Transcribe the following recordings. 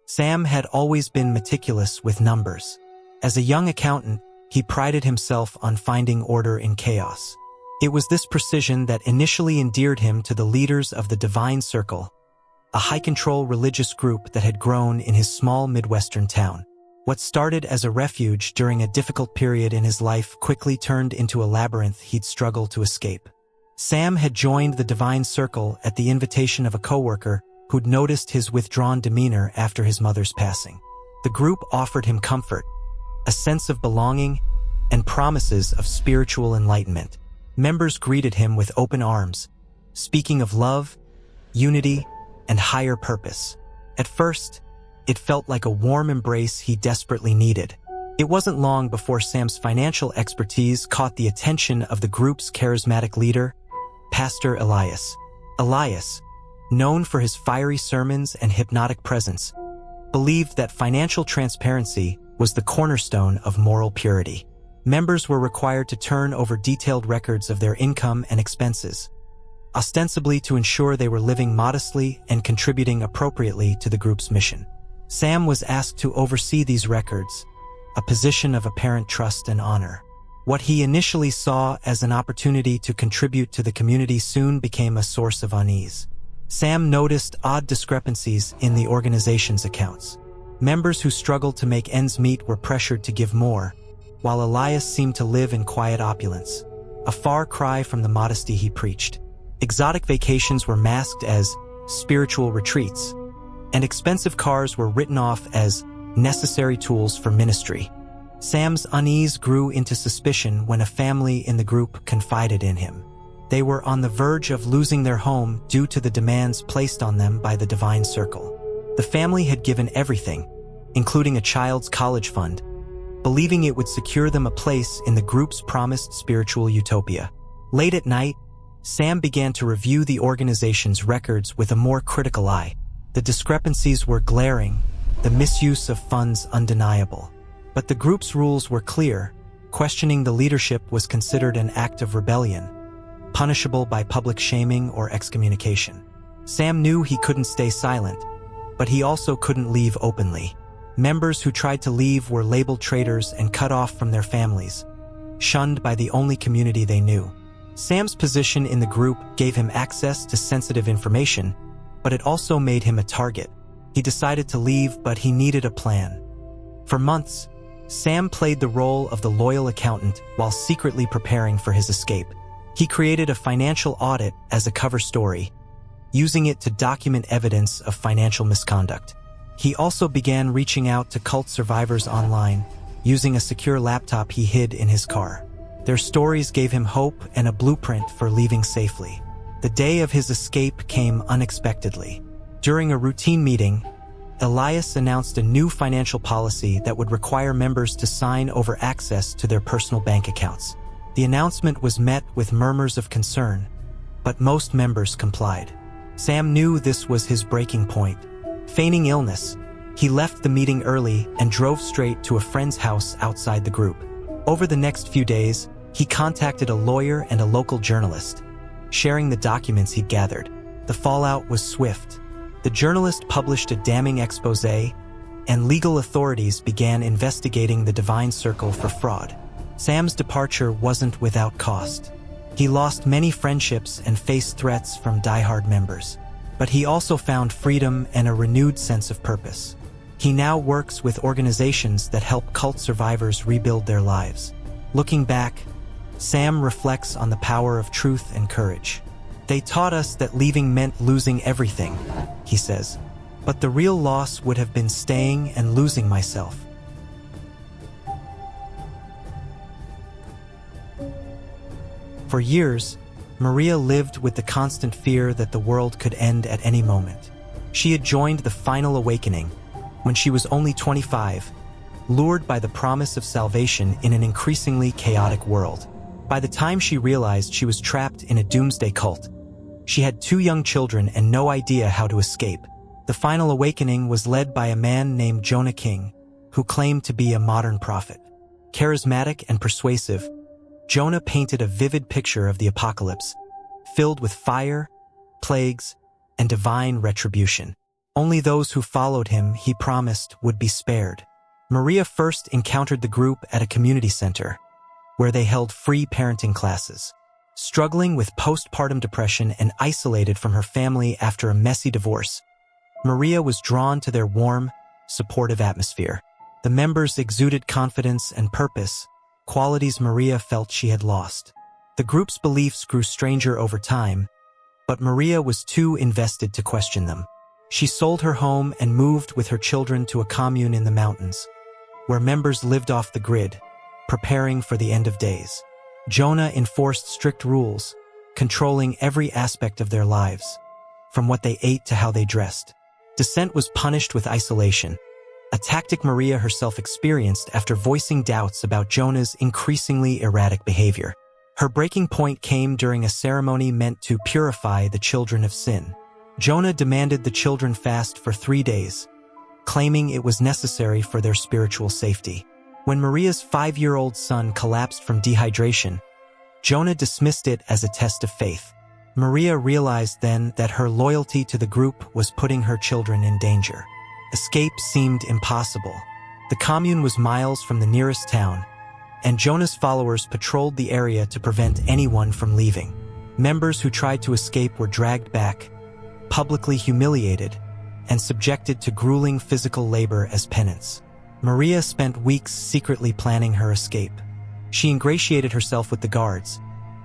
Sam had always been meticulous with numbers. As a young accountant, he prided himself on finding order in chaos. It was this precision that initially endeared him to the leaders of the Divine Circle, a high-control religious group that had grown in his small Midwestern town. What started as a refuge during a difficult period in his life quickly turned into a labyrinth he'd struggle to escape. Sam had joined the Divine Circle at the invitation of a coworker who'd noticed his withdrawn demeanor after his mother's passing. The group offered him comfort, a sense of belonging, and promises of spiritual enlightenment. Members greeted him with open arms, speaking of love, unity, and higher purpose. At first, it felt like a warm embrace he desperately needed. It wasn't long before Sam's financial expertise caught the attention of the group's charismatic leader, Pastor Elias. Elias, known for his fiery sermons and hypnotic presence, believed that financial transparency was the cornerstone of moral purity. Members were required to turn over detailed records of their income and expenses, ostensibly to ensure they were living modestly and contributing appropriately to the group's mission. Sam was asked to oversee these records, a position of apparent trust and honor. What he initially saw as an opportunity to contribute to the community soon became a source of unease. Sam noticed odd discrepancies in the organization's accounts. Members who struggled to make ends meet were pressured to give more, while Elias seemed to live in quiet opulence, a far cry from the modesty he preached. Exotic vacations were masked as spiritual retreats, and expensive cars were written off as necessary tools for ministry. Sam's unease grew into suspicion when a family in the group confided in him. They were on the verge of losing their home due to the demands placed on them by the Divine Circle. The family had given everything, including a child's college fund, believing it would secure them a place in the group's promised spiritual utopia. Late at night, Sam began to review the organization's records with a more critical eye. The discrepancies were glaring, the misuse of funds undeniable. But the group's rules were clear. Questioning the leadership was considered an act of rebellion, punishable by public shaming or excommunication. Sam knew he couldn't stay silent, but he also couldn't leave openly. Members who tried to leave were labeled traitors and cut off from their families, shunned by the only community they knew. Sam's position in the group gave him access to sensitive information, but it also made him a target. He decided to leave, but he needed a plan. For months, Sam played the role of the loyal accountant while secretly preparing for his escape. He created a financial audit as a cover story, using it to document evidence of financial misconduct. He also began reaching out to cult survivors online, using a secure laptop he hid in his car. Their stories gave him hope and a blueprint for leaving safely. The day of his escape came unexpectedly. During a routine meeting, Elias announced a new financial policy that would require members to sign over access to their personal bank accounts. The announcement was met with murmurs of concern, but most members complied. Sam knew this was his breaking point. Feigning illness, he left the meeting early and drove straight to a friend's house outside the group. Over the next few days, he contacted a lawyer and a local journalist, sharing the documents he'd gathered. The fallout was swift. The journalist published a damning expose, and legal authorities began investigating the Divine Circle for fraud. Sam's departure wasn't without cost. He lost many friendships and faced threats from diehard members. But he also found freedom and a renewed sense of purpose. He now works with organizations that help cult survivors rebuild their lives. Looking back, Sam reflects on the power of truth and courage. "They taught us that leaving meant losing everything," he says. "But the real loss would have been staying and losing myself." For years, Maria lived with the constant fear that the world could end at any moment. She had joined the Final Awakening when she was only 25, lured by the promise of salvation in an increasingly chaotic world. By the time she realized she was trapped in a doomsday cult, she had 2 young children and no idea how to escape. The Final Awakening was led by a man named Jonah King, who claimed to be a modern prophet. Charismatic and persuasive, Jonah painted a vivid picture of the apocalypse, filled with fire, plagues, and divine retribution. Only those who followed him, he promised, would be spared. Maria first encountered the group at a community center, where they held free parenting classes. Struggling with postpartum depression and isolated from her family after a messy divorce, Maria was drawn to their warm, supportive atmosphere. The members exuded confidence and purpose, qualities Maria felt she had lost. The group's beliefs grew stranger over time, but Maria was too invested to question them. She sold her home and moved with her children to a commune in the mountains, where members lived off the grid, preparing for the end of days. Jonah enforced strict rules, controlling every aspect of their lives, from what they ate to how they dressed. Dissent was punished with isolation, a tactic Maria herself experienced after voicing doubts about Jonah's increasingly erratic behavior. Her breaking point came during a ceremony meant to purify the children of sin. Jonah demanded the children fast for 3 days, claiming it was necessary for their spiritual safety. When Maria's 5-year-old son collapsed from dehydration, Jonah dismissed it as a test of faith. Maria realized then that her loyalty to the group was putting her children in danger. Escape seemed impossible. The commune was miles from the nearest town, and Jonah's followers patrolled the area to prevent anyone from leaving. Members who tried to escape were dragged back, publicly humiliated, and subjected to grueling physical labor as penance. Maria spent weeks secretly planning her escape. She ingratiated herself with the guards,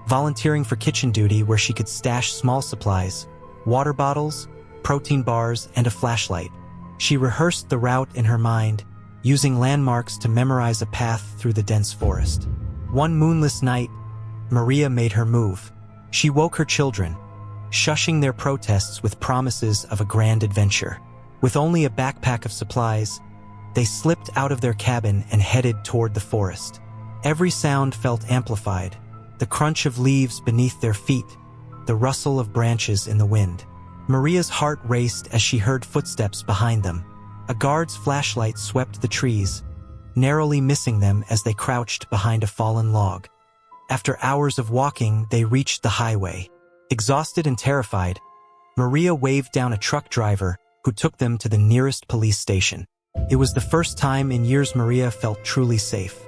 volunteering for kitchen duty where she could stash small supplies, water bottles, protein bars, and a flashlight. She rehearsed the route in her mind, using landmarks to memorize a path through the dense forest. One moonless night, Maria made her move. She woke her children, shushing their protests with promises of a grand adventure. With only a backpack of supplies, they slipped out of their cabin and headed toward the forest. Every sound felt amplified, the crunch of leaves beneath their feet, the rustle of branches in the wind. Maria's heart raced as she heard footsteps behind them. A guard's flashlight swept the trees, narrowly missing them as they crouched behind a fallen log. After hours of walking, they reached the highway. Exhausted and terrified, Maria waved down a truck driver who took them to the nearest police station. It was the first time in years Maria felt truly safe.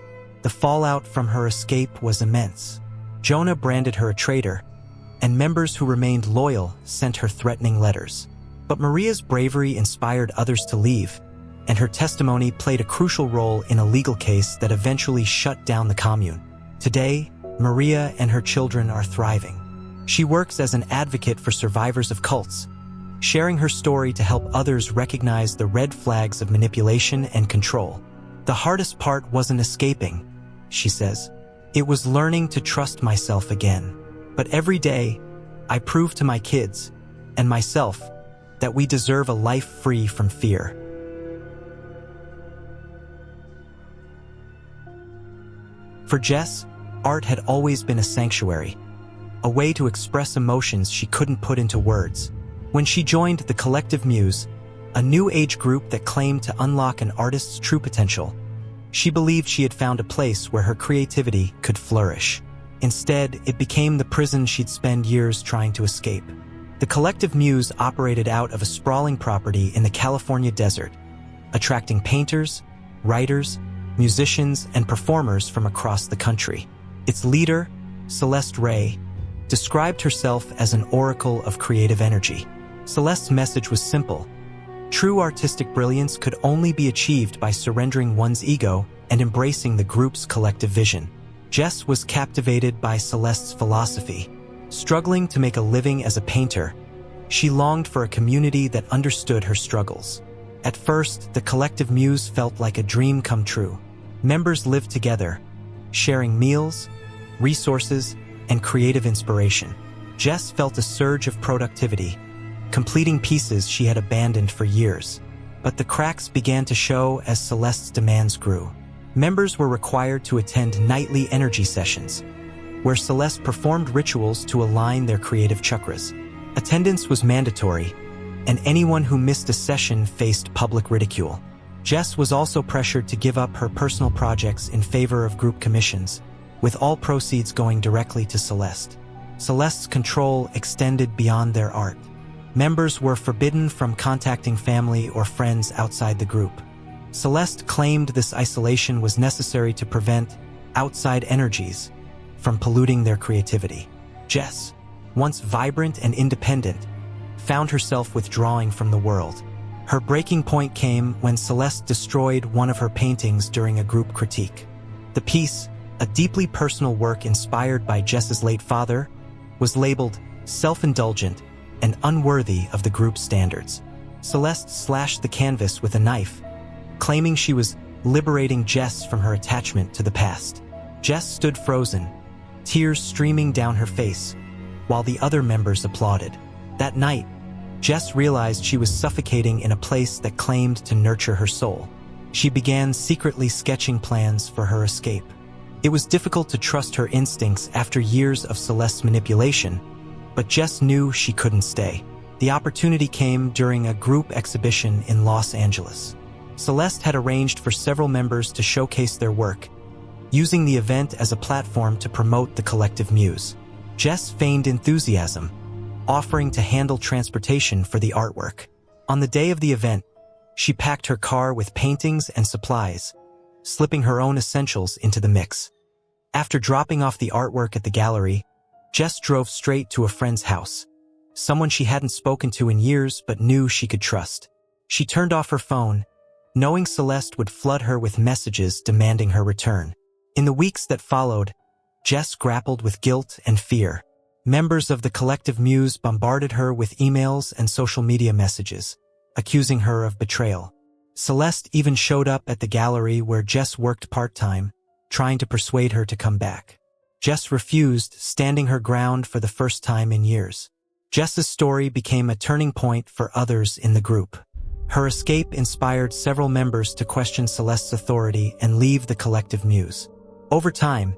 The fallout from her escape was immense. Jonah branded her a traitor, and members who remained loyal sent her threatening letters. But Maria's bravery inspired others to leave, and her testimony played a crucial role in a legal case that eventually shut down the commune. Today, Maria and her children are thriving. She works as an advocate for survivors of cults, sharing her story to help others recognize the red flags of manipulation and control. The hardest part wasn't escaping, she says. It was learning to trust myself again. But every day, I prove to my kids and myself that we deserve a life free from fear. For Jess, art had always been a sanctuary, a way to express emotions she couldn't put into words. When she joined the Collective Muse, a new age group that claimed to unlock an artist's true potential, she believed she had found a place where her creativity could flourish. Instead, it became the prison she'd spend years trying to escape. The Collective Muse operated out of a sprawling property in the California desert, attracting painters, writers, musicians, and performers from across the country. Its leader, Celeste Ray, described herself as an oracle of creative energy. Celeste's message was simple. True artistic brilliance could only be achieved by surrendering one's ego and embracing the group's collective vision. Jess was captivated by Celeste's philosophy. Struggling to make a living as a painter, she longed for a community that understood her struggles. At first, the Collective Muse felt like a dream come true. Members lived together, sharing meals, resources, and creative inspiration. Jess felt a surge of productivity, completing pieces she had abandoned for years. But the cracks began to show as Celeste's demands grew. Members were required to attend nightly energy sessions, where Celeste performed rituals to align their creative chakras. Attendance was mandatory, and anyone who missed a session faced public ridicule. Jess was also pressured to give up her personal projects in favor of group commissions, with all proceeds going directly to Celeste. Celeste's control extended beyond their art. Members were forbidden from contacting family or friends outside the group. Celeste claimed this isolation was necessary to prevent outside energies from polluting their creativity. Jess, once vibrant and independent, found herself withdrawing from the world. Her breaking point came when Celeste destroyed one of her paintings during a group critique. The piece, a deeply personal work inspired by Jess's late father, was labeled self-indulgent and unworthy of the group's standards. Celeste slashed the canvas with a knife, claiming she was liberating Jess from her attachment to the past. Jess stood frozen, tears streaming down her face, while the other members applauded. That night, Jess realized she was suffocating in a place that claimed to nurture her soul. She began secretly sketching plans for her escape. It was difficult to trust her instincts after years of Celeste's manipulation, but Jess knew she couldn't stay. The opportunity came during a group exhibition in Los Angeles. Celeste had arranged for several members to showcase their work, using the event as a platform to promote the collective muse. Jess feigned enthusiasm, offering to handle transportation for the artwork. On the day of the event, she packed her car with paintings and supplies, slipping her own essentials into the mix. After dropping off the artwork at the gallery, Jess drove straight to a friend's house, someone she hadn't spoken to in years but knew she could trust. She turned off her phone, knowing Celeste would flood her with messages demanding her return. In the weeks that followed, Jess grappled with guilt and fear. Members of the collective muse bombarded her with emails and social media messages, accusing her of betrayal. Celeste even showed up at the gallery where Jess worked part-time, trying to persuade her to come back. Jess refused, standing her ground for the first time in years. Jess's story became a turning point for others in the group. Her escape inspired several members to question Celeste's authority and leave the collective muse. Over time,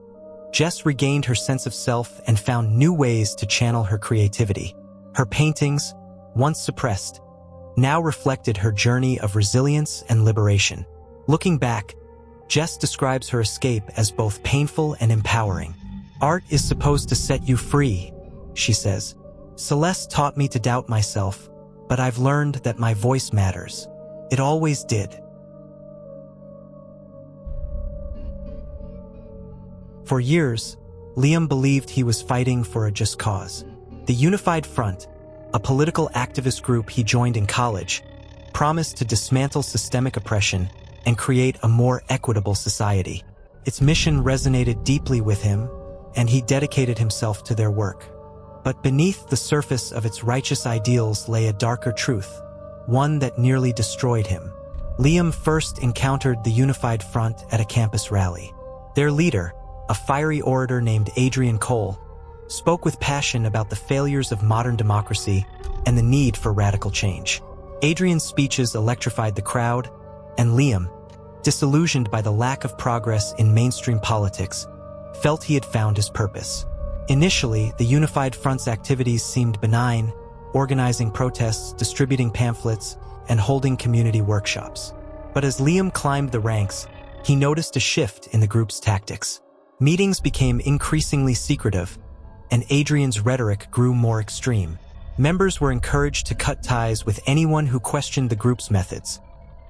Jess regained her sense of self and found new ways to channel her creativity. Her paintings, once suppressed, now reflected her journey of resilience and liberation. Looking back, Jess describes her escape as both painful and empowering. "Art is supposed to set you free," she says. "Celeste taught me to doubt myself, but I've learned that my voice matters. It always did." For years, Liam believed he was fighting for a just cause. The Unified Front, a political activist group he joined in college, promised to dismantle systemic oppression and create a more equitable society. Its mission resonated deeply with him, and he dedicated himself to their work. But beneath the surface of its righteous ideals lay a darker truth, one that nearly destroyed him. Liam first encountered the Unified Front at a campus rally. Their leader, a fiery orator named Adrian Cole, spoke with passion about the failures of modern democracy and the need for radical change. Adrian's speeches electrified the crowd, and Liam, disillusioned by the lack of progress in mainstream politics, felt he had found his purpose. Initially, the Unified Front's activities seemed benign, organizing protests, distributing pamphlets, and holding community workshops. But as Liam climbed the ranks, he noticed a shift in the group's tactics. Meetings became increasingly secretive, and Adrian's rhetoric grew more extreme. Members were encouraged to cut ties with anyone who questioned the group's methods,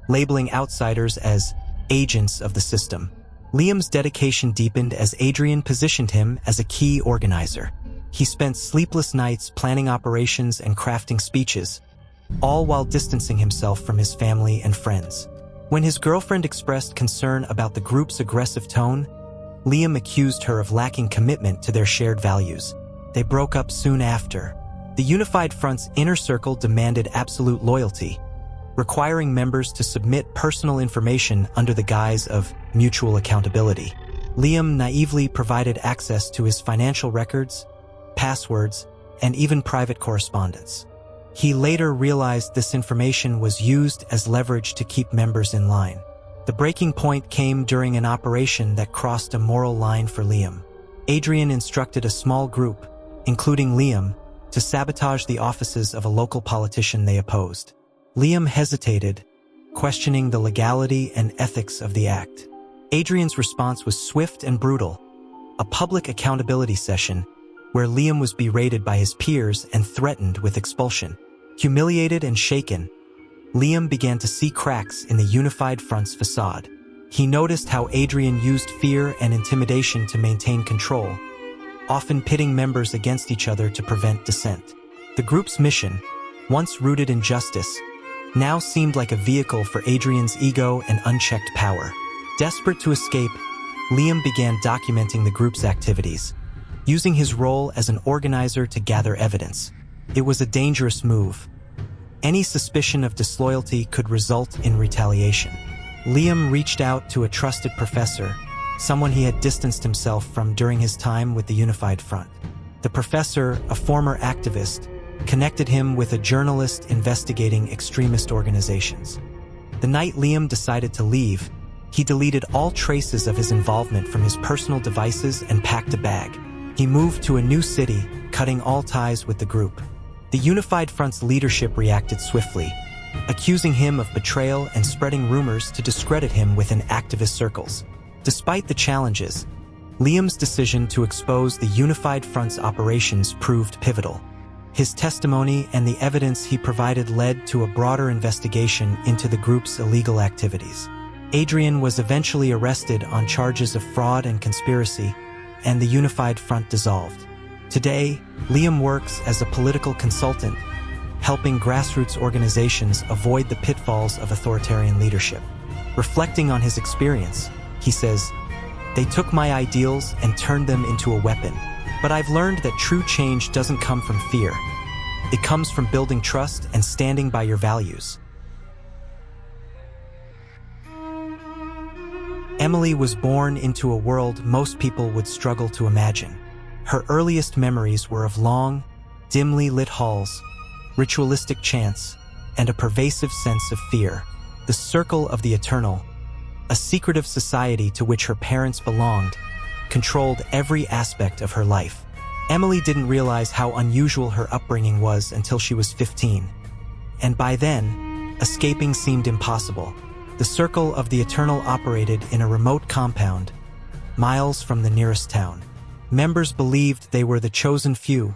labeling outsiders as agents of the system. Liam's dedication deepened as Adrian positioned him as a key organizer. He spent sleepless nights planning operations and crafting speeches, all while distancing himself from his family and friends. When his girlfriend expressed concern about the group's aggressive tone, Liam accused her of lacking commitment to their shared values. They broke up soon after. The Unified Front's inner circle demanded absolute loyalty, requiring members to submit personal information under the guise of mutual accountability. Liam naively provided access to his financial records, passwords, and even private correspondence. He later realized this information was used as leverage to keep members in line. The breaking point came during an operation that crossed a moral line for Liam. Adrian instructed a small group, including Liam, to sabotage the offices of a local politician they opposed. Liam hesitated, questioning the legality and ethics of the act. Adrian's response was swift and brutal, a public accountability session where Liam was berated by his peers and threatened with expulsion. Humiliated and shaken, Liam began to see cracks in the unified front's facade. He noticed how Adrian used fear and intimidation to maintain control, often pitting members against each other to prevent dissent. The group's mission, once rooted in justice, now seemed like a vehicle for Adrian's ego and unchecked power. Desperate to escape, Liam began documenting the group's activities, using his role as an organizer to gather evidence. It was a dangerous move. Any suspicion of disloyalty could result in retaliation. Liam reached out to a trusted professor, someone he had distanced himself from during his time with the Unified Front. The professor, a former activist, connected him with a journalist investigating extremist organizations. The night Liam decided to leave, he deleted all traces of his involvement from his personal devices and packed a bag. He moved to a new city, cutting all ties with the group. The Unified Front's leadership reacted swiftly, accusing him of betrayal and spreading rumors to discredit him within activist circles. Despite the challenges, Liam's decision to expose the Unified Front's operations proved pivotal. His testimony and the evidence he provided led to a broader investigation into the group's illegal activities. Adrian was eventually arrested on charges of fraud and conspiracy, and the Unified Front dissolved. Today, Liam works as a political consultant, helping grassroots organizations avoid the pitfalls of authoritarian leadership. Reflecting on his experience, he says, "They took my ideals and turned them into a weapon. But I've learned that true change doesn't come from fear. It comes from building trust and standing by your values." Emily was born into a world most people would struggle to imagine. Her earliest memories were of long, dimly lit halls, ritualistic chants, and a pervasive sense of fear. The Circle of the Eternal, a secretive society to which her parents belonged, controlled every aspect of her life. Emily didn't realize how unusual her upbringing was until she was 15. And by then, escaping seemed impossible. The Circle of the Eternal operated in a remote compound, miles from the nearest town. Members believed they were the chosen few,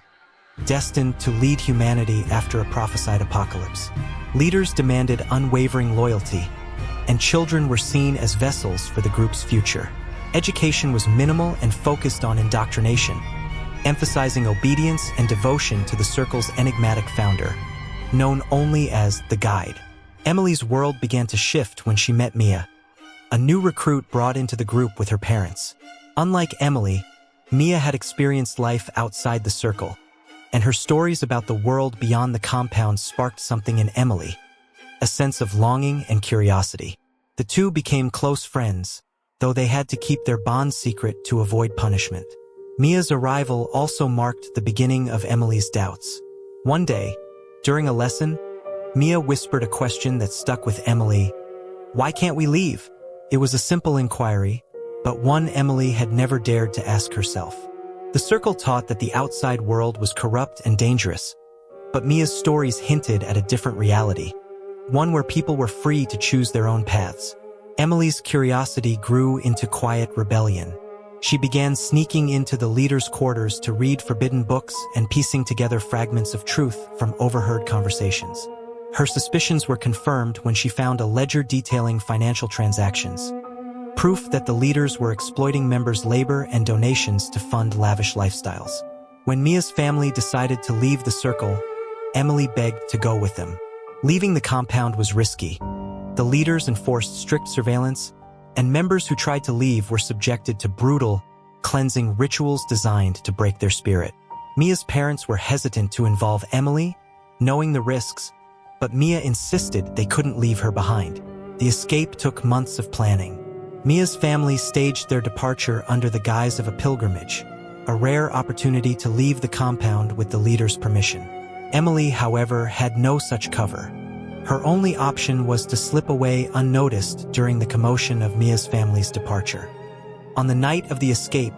destined to lead humanity after a prophesied apocalypse. Leaders demanded unwavering loyalty, and children were seen as vessels for the group's future. Education was minimal and focused on indoctrination, emphasizing obedience and devotion to the Circle's enigmatic founder, known only as the Guide. Emily's world began to shift when she met Mia, a new recruit brought into the group with her parents. Unlike Emily, Mia had experienced life outside the Circle, and her stories about the world beyond the compound sparked something in Emily, a sense of longing and curiosity. The two became close friends, though they had to keep their bond secret to avoid punishment. Mia's arrival also marked the beginning of Emily's doubts. One day, during a lesson, Mia whispered a question that stuck with Emily. "Why can't we leave?" It was a simple inquiry, but one Emily had never dared to ask herself. The Circle taught that the outside world was corrupt and dangerous, but Mia's stories hinted at a different reality, one where people were free to choose their own paths. Emily's curiosity grew into quiet rebellion. She began sneaking into the leaders' quarters to read forbidden books and piecing together fragments of truth from overheard conversations. Her suspicions were confirmed when she found a ledger detailing financial transactions, proof that the leaders were exploiting members' labor and donations to fund lavish lifestyles. When Mia's family decided to leave the Circle, Emily begged to go with them. Leaving the compound was risky. The leaders enforced strict surveillance, and members who tried to leave were subjected to brutal, cleansing rituals designed to break their spirit. Mia's parents were hesitant to involve Emily, knowing the risks, but Mia insisted they couldn't leave her behind. The escape took months of planning. Mia's family staged their departure under the guise of a pilgrimage, a rare opportunity to leave the compound with the leader's permission. Emily, however, had no such cover. Her only option was to slip away unnoticed during the commotion of Mia's family's departure. On the night of the escape,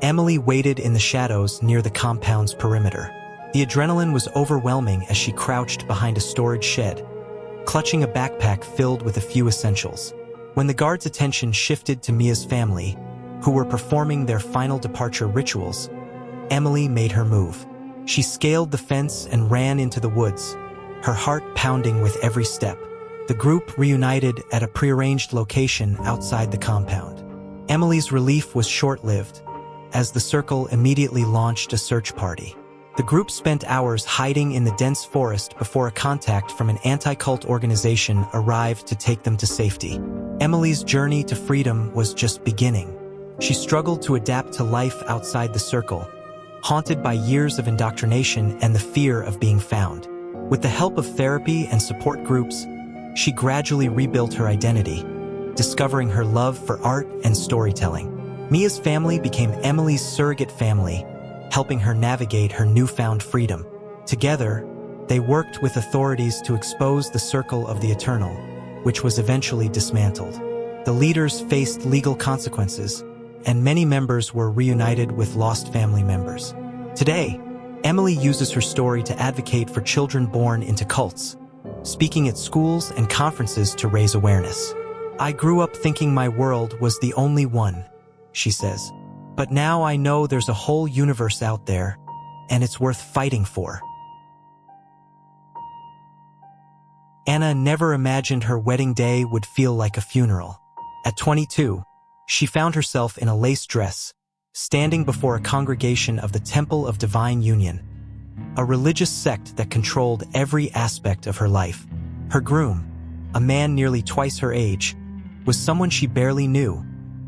Emily waited in the shadows near the compound's perimeter. The adrenaline was overwhelming as she crouched behind a storage shed, clutching a backpack filled with a few essentials. When the guards' attention shifted to Mia's family, who were performing their final departure rituals, Emily made her move. She scaled the fence and ran into the woods, her heart pounding with every step. The group reunited at a prearranged location outside the compound. Emily's relief was short-lived, as the circle immediately launched a search party. The group spent hours hiding in the dense forest before a contact from an anti-cult organization arrived to take them to safety. Emily's journey to freedom was just beginning. She struggled to adapt to life outside the circle, haunted by years of indoctrination and the fear of being found. With the help of therapy and support groups, she gradually rebuilt her identity, discovering her love for art and storytelling. Mia's family became Emily's surrogate family, helping her navigate her newfound freedom. Together, they worked with authorities to expose the Circle of the Eternal, which was eventually dismantled. The leaders faced legal consequences, and many members were reunited with lost family members. Today, Emily uses her story to advocate for children born into cults, speaking at schools and conferences to raise awareness. "I grew up thinking my world was the only one," she says. "But now I know there's a whole universe out there, and it's worth fighting for." Anna never imagined her wedding day would feel like a funeral. At 22, she found herself in a lace dress, standing before a congregation of the Temple of Divine Union, a religious sect that controlled every aspect of her life. Her groom, a man nearly twice her age, was someone she barely knew,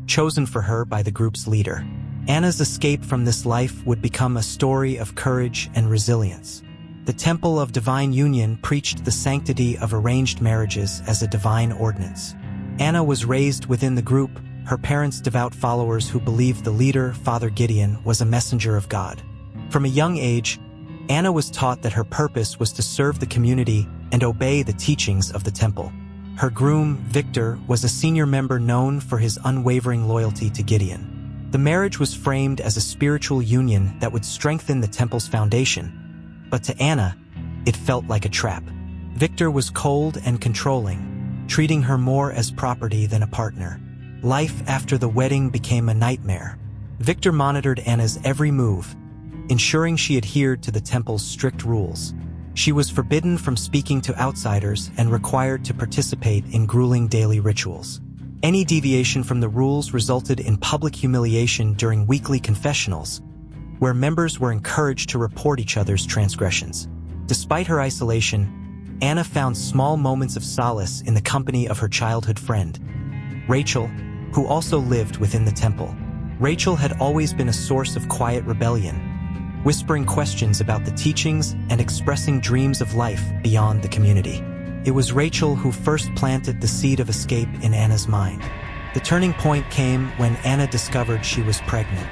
chosen for her by the group's leader. Anna's escape from this life would become a story of courage and resilience. The Temple of Divine Union preached the sanctity of arranged marriages as a divine ordinance. Anna was raised within the group, her parents devout followers who believed the leader, Father Gideon, was a messenger of God. From a young age, Anna was taught that her purpose was to serve the community and obey the teachings of the temple. Her groom, Victor, was a senior member known for his unwavering loyalty to Gideon. The marriage was framed as a spiritual union that would strengthen the temple's foundation, but to Anna, it felt like a trap. Victor was cold and controlling, treating her more as property than a partner. Life after the wedding became a nightmare. Victor monitored Anna's every move, ensuring she adhered to the temple's strict rules. She was forbidden from speaking to outsiders and required to participate in grueling daily rituals. Any deviation from the rules resulted in public humiliation during weekly confessionals, where members were encouraged to report each other's transgressions. Despite her isolation, Anna found small moments of solace in the company of her childhood friend, Rachel, who also lived within the temple. Rachel had always been a source of quiet rebellion, whispering questions about the teachings and expressing dreams of life beyond the community. It was Rachel who first planted the seed of escape in Anna's mind. The turning point came when Anna discovered she was pregnant.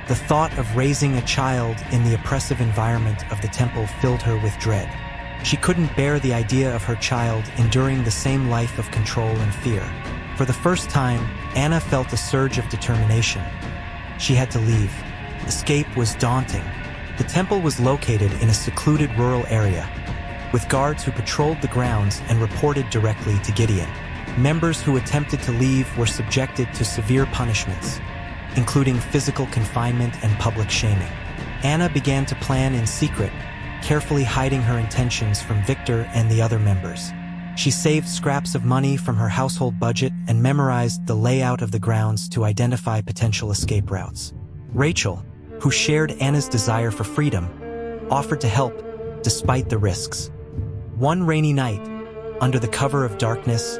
The thought of raising a child in the oppressive environment of the temple filled her with dread. She couldn't bear the idea of her child enduring the same life of control and fear. For the first time, Anna felt a surge of determination. She had to leave. Escape was daunting. The temple was located in a secluded rural area, with guards who patrolled the grounds and reported directly to Gideon. Members who attempted to leave were subjected to severe punishments, including physical confinement and public shaming. Anna began to plan in secret, carefully hiding her intentions from Victor and the other members. She saved scraps of money from her household budget and memorized the layout of the grounds to identify potential escape routes. Rachel, who shared Anna's desire for freedom, offered to help despite the risks. One rainy night, under the cover of darkness,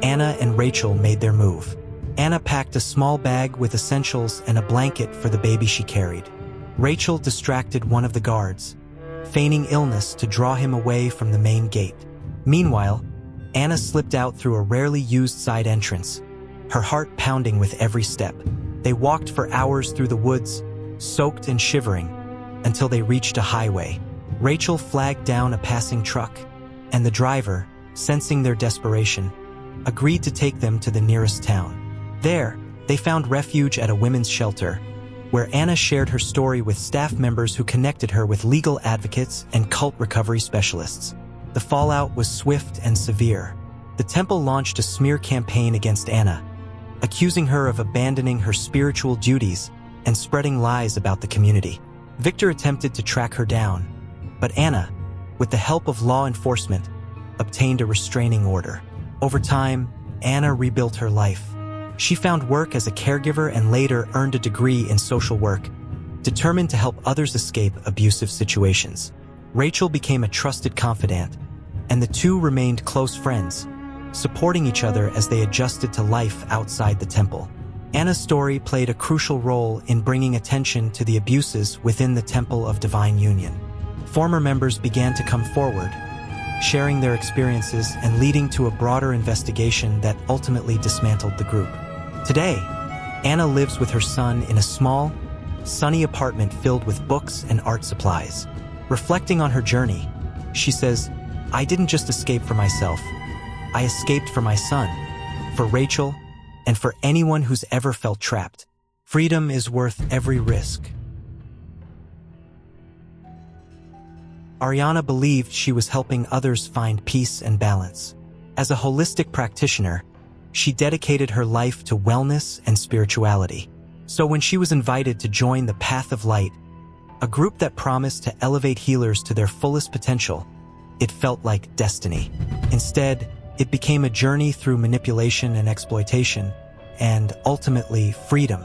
Anna and Rachel made their move. Anna packed a small bag with essentials and a blanket for the baby she carried. Rachel distracted one of the guards, feigning illness to draw him away from the main gate. Meanwhile, Anna slipped out through a rarely used side entrance, her heart pounding with every step. They walked for hours through the woods, soaked and shivering, until they reached a highway. Rachel flagged down a passing truck, and the driver, sensing their desperation, agreed to take them to the nearest town. There, they found refuge at a women's shelter, where Anna shared her story with staff members who connected her with legal advocates and cult recovery specialists. The fallout was swift and severe. The temple launched a smear campaign against Anna, accusing her of abandoning her spiritual duties and spreading lies about the community. Victor attempted to track her down, but Anna, with the help of law enforcement, obtained a restraining order. Over time, Anna rebuilt her life. She found work as a caregiver and later earned a degree in social work, determined to help others escape abusive situations. Rachel became a trusted confidant, and the two remained close friends, supporting each other as they adjusted to life outside the temple. Anna's story played a crucial role in bringing attention to the abuses within the Temple of Divine Union. Former members began to come forward, sharing their experiences and leading to a broader investigation that ultimately dismantled the group. Today, Anna lives with her son in a small, sunny apartment filled with books and art supplies. Reflecting on her journey, she says, "I didn't just escape for myself. I escaped for my son, for Rachel, and for anyone who's ever felt trapped. Freedom is worth every risk." Ariana believed she was helping others find peace and balance. As a holistic practitioner, she dedicated her life to wellness and spirituality. So when she was invited to join the Path of Light, a group that promised to elevate healers to their fullest potential, it felt like destiny. Instead, it became a journey through manipulation and exploitation, and ultimately freedom.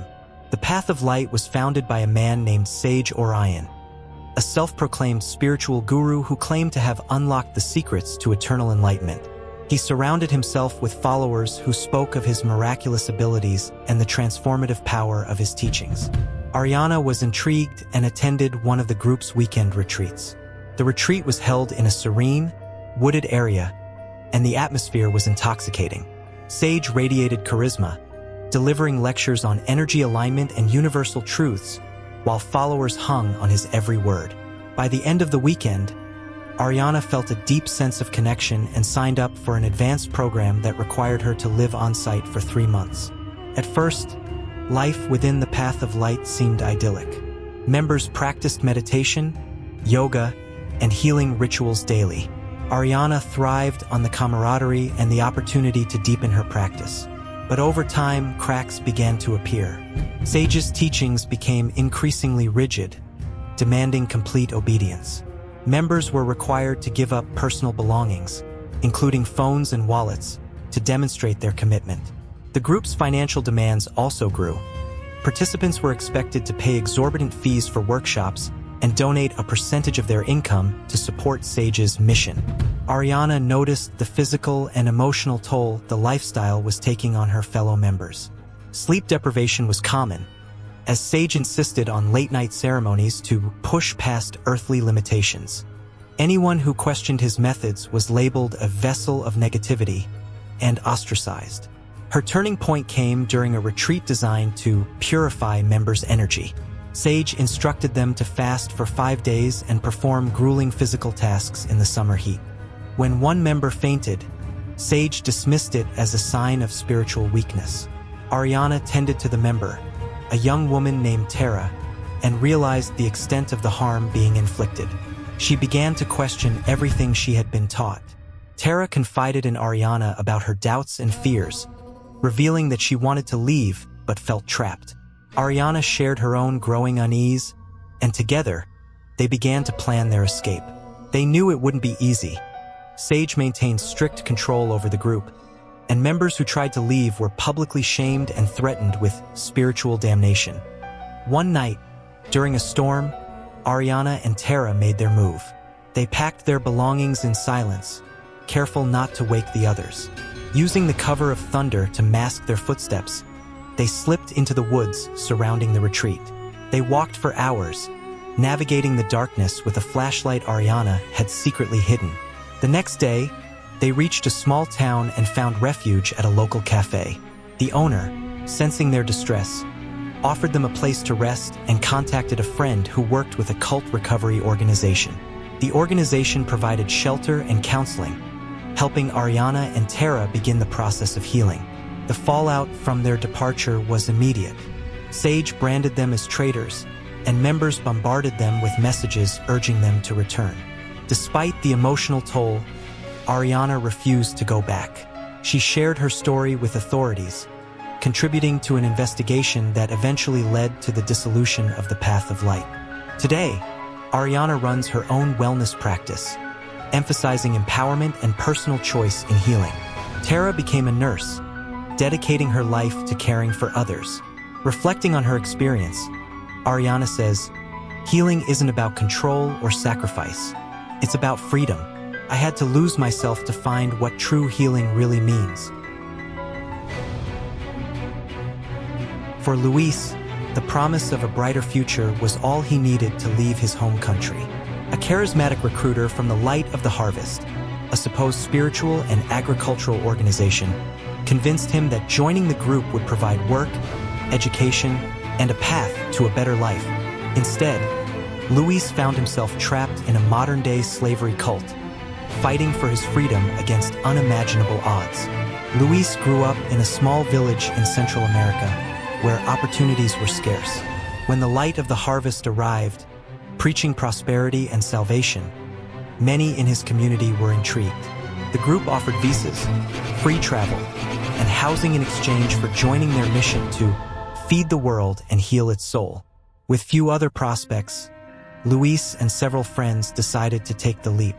The Path of Light was founded by a man named Sage Orion, a self-proclaimed spiritual guru who claimed to have unlocked the secrets to eternal enlightenment. He surrounded himself with followers who spoke of his miraculous abilities and the transformative power of his teachings. Ariana was intrigued and attended one of the group's weekend retreats. The retreat was held in a serene, wooded area, and the atmosphere was intoxicating. Sage radiated charisma, delivering lectures on energy alignment and universal truths, while followers hung on his every word. By the end of the weekend, Ariana felt a deep sense of connection and signed up for an advanced program that required her to live on-site for 3 months. At first, life within the Path of Light seemed idyllic. Members practiced meditation, yoga, and healing rituals daily. Ariana thrived on the camaraderie and the opportunity to deepen her practice. But over time, cracks began to appear. Sage's teachings became increasingly rigid, demanding complete obedience. Members were required to give up personal belongings, including phones and wallets, to demonstrate their commitment. The group's financial demands also grew. Participants were expected to pay exorbitant fees for workshops and donate a percentage of their income to support Sage's mission. Ariana noticed the physical and emotional toll the lifestyle was taking on her fellow members. Sleep deprivation was common, as Sage insisted on late-night ceremonies to push past earthly limitations. Anyone who questioned his methods was labeled a vessel of negativity and ostracized. Her turning point came during a retreat designed to purify members' energy. Sage instructed them to fast for 5 days and perform grueling physical tasks in the summer heat. When one member fainted, Sage dismissed it as a sign of spiritual weakness. Ariana tended to the member, a young woman named Tara, and realized the extent of the harm being inflicted. She began to question everything she had been taught. Tara confided in Ariana about her doubts and fears, revealing that she wanted to leave but felt trapped. Ariana shared her own growing unease, and together, they began to plan their escape. They knew it wouldn't be easy. Sage maintained strict control over the group, and members who tried to leave were publicly shamed and threatened with spiritual damnation. One night, during a storm, Ariana and Tara made their move. They packed their belongings in silence, careful not to wake the others. Using the cover of thunder to mask their footsteps, they slipped into the woods surrounding the retreat. They walked for hours, navigating the darkness with a flashlight Ariana had secretly hidden. The next day, they reached a small town and found refuge at a local cafe. The owner, sensing their distress, offered them a place to rest and contacted a friend who worked with a cult recovery organization. The organization provided shelter and counseling, helping Ariana and Tara begin the process of healing. The fallout from their departure was immediate. Sage branded them as traitors, and members bombarded them with messages urging them to return. Despite the emotional toll, Ariana refused to go back. She shared her story with authorities, contributing to an investigation that eventually led to the dissolution of the Path of Light. Today, Ariana runs her own wellness practice, emphasizing empowerment and personal choice in healing. Tara became a nurse, dedicating her life to caring for others. Reflecting on her experience, Ariana says, "Healing isn't about control or sacrifice. It's about freedom. I had to lose myself to find what true healing really means." For Luis, the promise of a brighter future was all he needed to leave his home country. A charismatic recruiter from the Light of the Harvest, a supposed spiritual and agricultural organization, convinced him that joining the group would provide work, education, and a path to a better life. Instead, Luis found himself trapped in a modern-day slavery cult, fighting for his freedom against unimaginable odds. Luis grew up in a small village in Central America, where opportunities were scarce. When the Light of the Harvest arrived, preaching prosperity and salvation, many in his community were intrigued. The group offered visas, free travel, and housing in exchange for joining their mission to feed the world and heal its soul. With few other prospects, Luis and several friends decided to take the leap.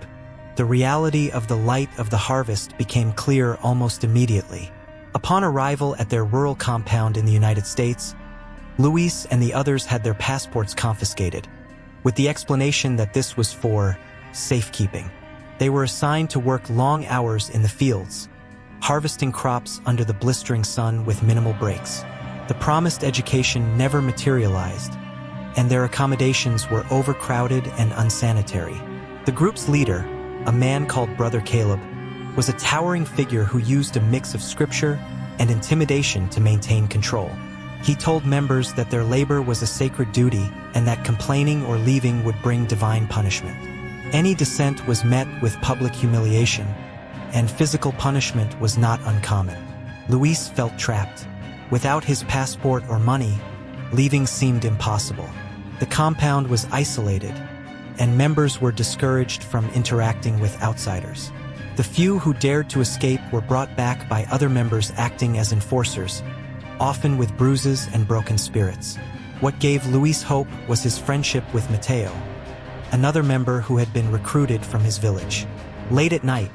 The reality of the Light of the Harvest became clear almost immediately. Upon arrival at their rural compound in the United States, Luis and the others had their passports confiscated, with the explanation that this was for safekeeping. They were assigned to work long hours in the fields, harvesting crops under the blistering sun with minimal breaks. The promised education never materialized, and their accommodations were overcrowded and unsanitary. The group's leader, a man called Brother Caleb, was a towering figure who used a mix of scripture and intimidation to maintain control. He told members that their labor was a sacred duty and that complaining or leaving would bring divine punishment. Any dissent was met with public humiliation, and physical punishment was not uncommon. Luis felt trapped. Without his passport or money, leaving seemed impossible. The compound was isolated, and members were discouraged from interacting with outsiders. The few who dared to escape were brought back by other members acting as enforcers, often with bruises and broken spirits. What gave Luis hope was his friendship with Mateo, another member who had been recruited from his village. Late at night,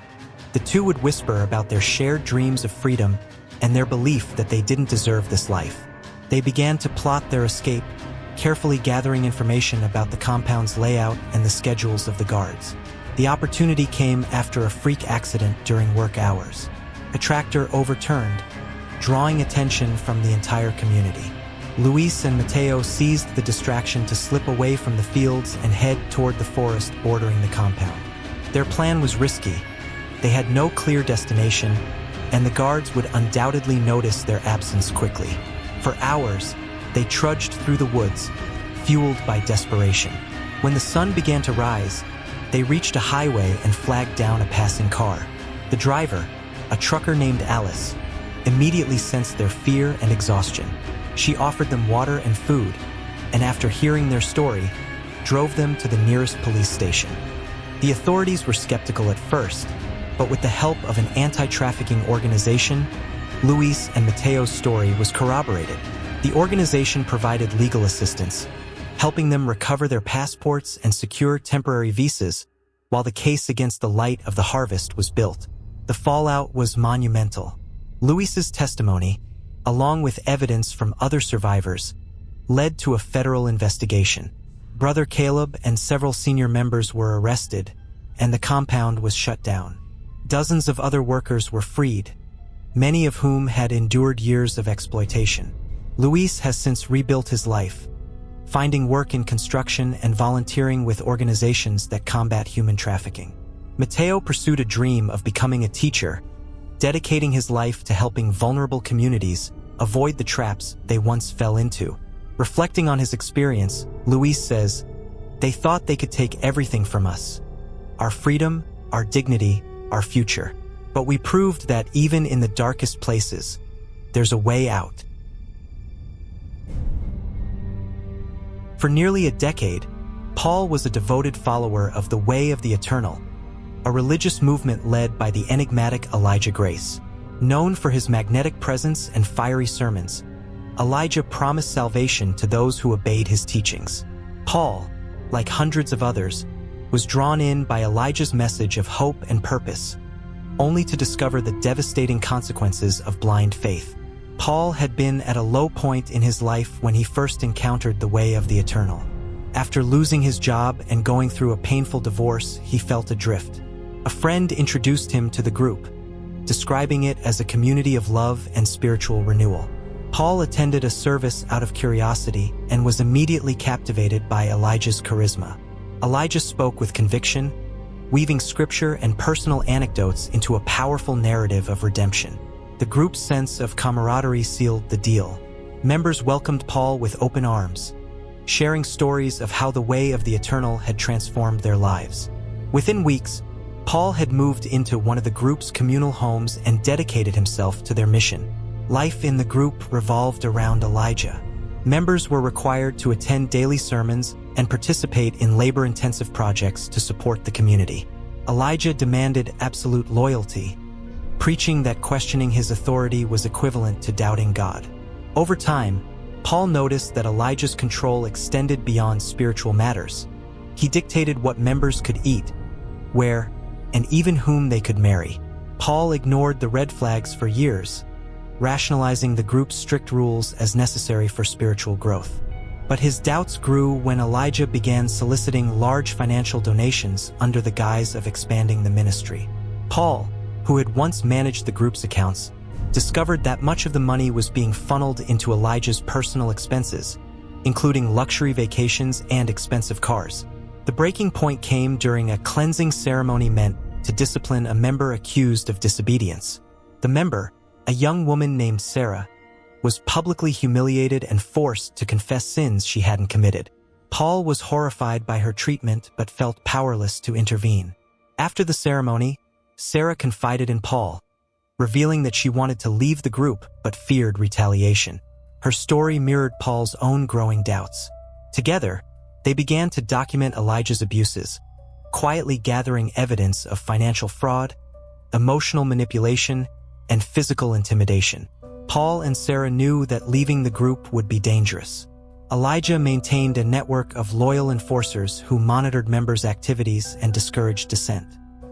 the two would whisper about their shared dreams of freedom and their belief that they didn't deserve this life. They began to plot their escape, carefully gathering information about the compound's layout and the schedules of the guards. The opportunity came after a freak accident during work hours. A tractor overturned, drawing attention from the entire community. Luis and Mateo seized the distraction to slip away from the fields and head toward the forest bordering the compound. Their plan was risky. They had no clear destination, and the guards would undoubtedly notice their absence quickly. For hours, they trudged through the woods, fueled by desperation. When the sun began to rise, they reached a highway and flagged down a passing car. The driver, a trucker named Alice, immediately sensed their fear and exhaustion. She offered them water and food, and after hearing their story, drove them to the nearest police station. The authorities were skeptical at first, but with the help of an anti-trafficking organization, Luis and Mateo's story was corroborated. The organization provided legal assistance, helping them recover their passports and secure temporary visas, while the case against the Light of the Harvest was built. The fallout was monumental. Luis's testimony, along with evidence from other survivors, led to a federal investigation. Brother Caleb and several senior members were arrested, and the compound was shut down. Dozens of other workers were freed, many of whom had endured years of exploitation. Luis has since rebuilt his life, finding work in construction and volunteering with organizations that combat human trafficking. Mateo pursued a dream of becoming a teacher, dedicating his life to helping vulnerable communities avoid the traps they once fell into. Reflecting on his experience, Luis says, "They thought they could take everything from us, our freedom, our dignity, our future. But we proved that even in the darkest places, there's a way out." For nearly a decade, Paul was a devoted follower of the Way of the Eternal, a religious movement led by the enigmatic Elijah Grace. Known for his magnetic presence and fiery sermons, Elijah promised salvation to those who obeyed his teachings. Paul, like hundreds of others, was drawn in by Elijah's message of hope and purpose, only to discover the devastating consequences of blind faith. Paul had been at a low point in his life when he first encountered the way of the eternal. After losing his job and going through a painful divorce, he felt adrift. A friend introduced him to the group, describing it as a community of love and spiritual renewal. Paul attended a service out of curiosity and was immediately captivated by Elijah's charisma. Elijah spoke with conviction, weaving scripture and personal anecdotes into a powerful narrative of redemption. The group's sense of camaraderie sealed the deal. Members welcomed Paul with open arms, sharing stories of how the way of the eternal had transformed their lives. Within weeks, Paul had moved into one of the group's communal homes and dedicated himself to their mission. Life in the group revolved around Elijah. Members were required to attend daily sermons and participate in labor-intensive projects to support the community. Elijah demanded absolute loyalty, preaching that questioning his authority was equivalent to doubting God. Over time, Paul noticed that Elijah's control extended beyond spiritual matters. He dictated what members could eat, where, and even whom they could marry. Paul ignored the red flags for years, rationalizing the group's strict rules as necessary for spiritual growth. But his doubts grew when Elijah began soliciting large financial donations under the guise of expanding the ministry. Paul, who had once managed the group's accounts, discovered that much of the money was being funneled into Elijah's personal expenses, including luxury vacations and expensive cars. The breaking point came during a cleansing ceremony meant to discipline a member accused of disobedience. The member, a young woman named Sarah, was publicly humiliated and forced to confess sins she hadn't committed. Paul was horrified by her treatment but felt powerless to intervene. After the ceremony, Sarah confided in Paul, revealing that she wanted to leave the group but feared retaliation. Her story mirrored Paul's own growing doubts. Together, they began to document Elijah's abuses, quietly gathering evidence of financial fraud, emotional manipulation, and physical intimidation. Paul and Sarah knew that leaving the group would be dangerous. Elijah maintained a network of loyal enforcers who monitored members' activities and discouraged dissent.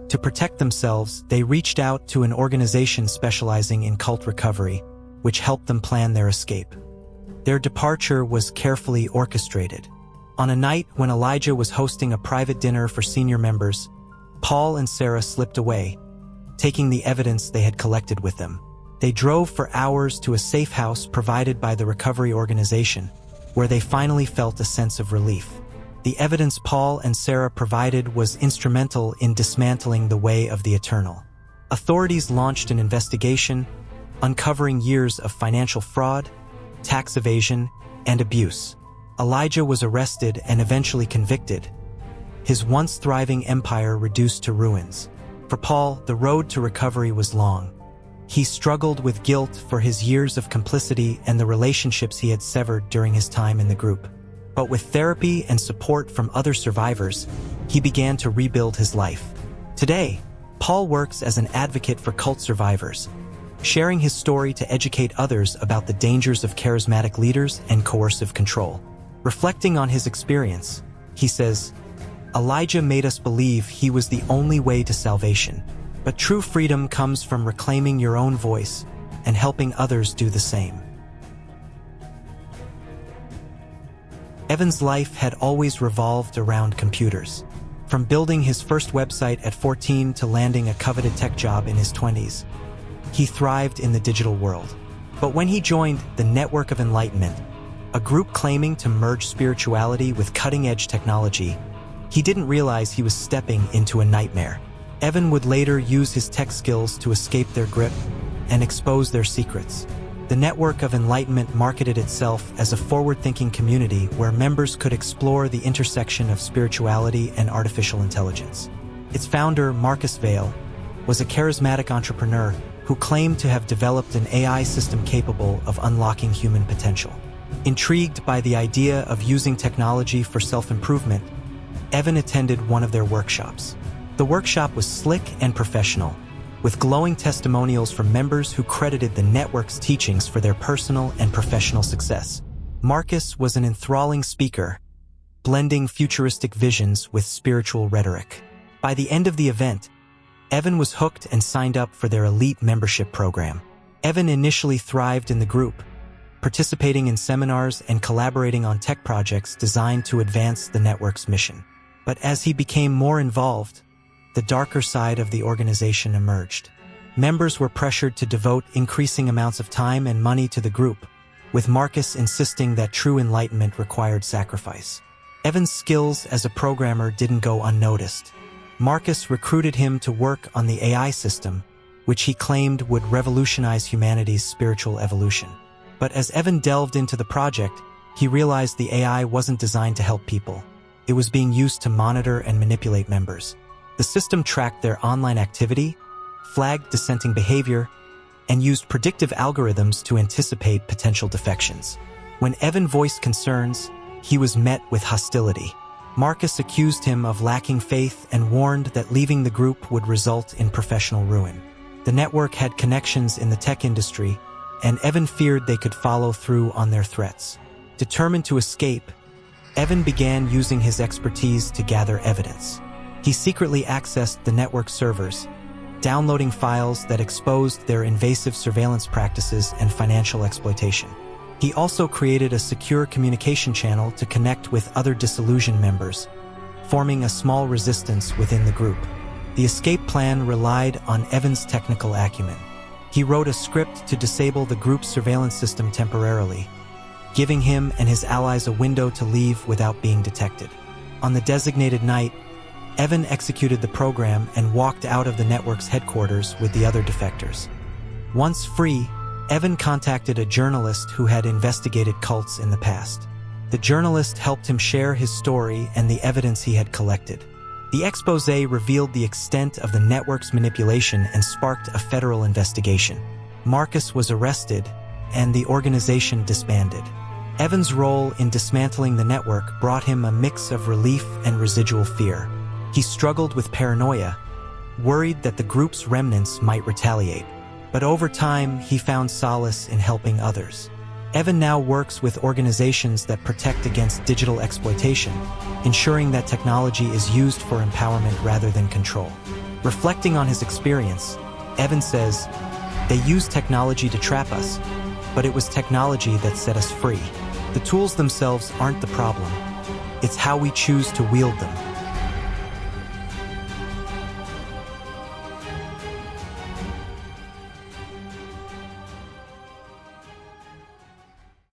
To protect themselves, they reached out to an organization specializing in cult recovery, which helped them plan their escape. Their departure was carefully orchestrated. On a night when Elijah was hosting a private dinner for senior members, Paul and Sarah slipped away, taking the evidence they had collected with them. They drove for hours to a safe house provided by the recovery organization, where they finally felt a sense of relief. The evidence Paul and Sarah provided was instrumental in dismantling the way of the eternal. Authorities launched an investigation, uncovering years of financial fraud, tax evasion, and abuse. Elijah was arrested and eventually convicted, his once thriving empire reduced to ruins. For Paul, the road to recovery was long. He struggled with guilt for his years of complicity and the relationships he had severed during his time in the group. But with therapy and support from other survivors, he began to rebuild his life. Today, Paul works as an advocate for cult survivors, sharing his story to educate others about the dangers of charismatic leaders and coercive control. Reflecting on his experience, he says, "Elijah made us believe he was the only way to salvation. But true freedom comes from reclaiming your own voice and helping others do the same." Evan's life had always revolved around computers. From building his first website at 14 to landing a coveted tech job in his 20s, he thrived in the digital world. But when he joined the Network of Enlightenment, a group claiming to merge spirituality with cutting-edge technology, he didn't realize he was stepping into a nightmare. Evan would later use his tech skills to escape their grip and expose their secrets. The Network of Enlightenment marketed itself as a forward-thinking community where members could explore the intersection of spirituality and artificial intelligence. Its founder, Marcus Vail, was a charismatic entrepreneur who claimed to have developed an AI system capable of unlocking human potential. Intrigued by the idea of using technology for self-improvement, Evan attended one of their workshops. The workshop was slick and professional, with glowing testimonials from members who credited the network's teachings for their personal and professional success. Marcus was an enthralling speaker, blending futuristic visions with spiritual rhetoric. By the end of the event, Evan was hooked and signed up for their elite membership program. Evan initially thrived in the group, participating in seminars and collaborating on tech projects designed to advance the network's mission. But as he became more involved, the darker side of the organization emerged. Members were pressured to devote increasing amounts of time and money to the group, with Marcus insisting that true enlightenment required sacrifice. Evan's skills as a programmer didn't go unnoticed. Marcus recruited him to work on the AI system, which he claimed would revolutionize humanity's spiritual evolution. But as Evan delved into the project, he realized the AI wasn't designed to help people. It was being used to monitor and manipulate members. The system tracked their online activity, flagged dissenting behavior, and used predictive algorithms to anticipate potential defections. When Evan voiced concerns, he was met with hostility. Marcus accused him of lacking faith and warned that leaving the group would result in professional ruin. The network had connections in the tech industry, and Evan feared they could follow through on their threats. Determined to escape, Evan began using his expertise to gather evidence. He secretly accessed the network servers, downloading files that exposed their invasive surveillance practices and financial exploitation. He also created a secure communication channel to connect with other disillusioned members, forming a small resistance within the group. The escape plan relied on Evan's technical acumen. He wrote a script to disable the group's surveillance system temporarily, giving him and his allies a window to leave without being detected. On the designated night, Evan executed the program and walked out of the network's headquarters with the other defectors. Once free, Evan contacted a journalist who had investigated cults in the past. The journalist helped him share his story and the evidence he had collected. The exposé revealed the extent of the network's manipulation and sparked a federal investigation. Marcus was arrested, and the organization disbanded. Evan's role in dismantling the network brought him a mix of relief and residual fear. He struggled with paranoia, worried that the group's remnants might retaliate. But over time, he found solace in helping others. Evan now works with organizations that protect against digital exploitation, ensuring that technology is used for empowerment rather than control. Reflecting on his experience, Evan says, "They used technology to trap us, but it was technology that set us free. The tools themselves aren't the problem. It's how we choose to wield them."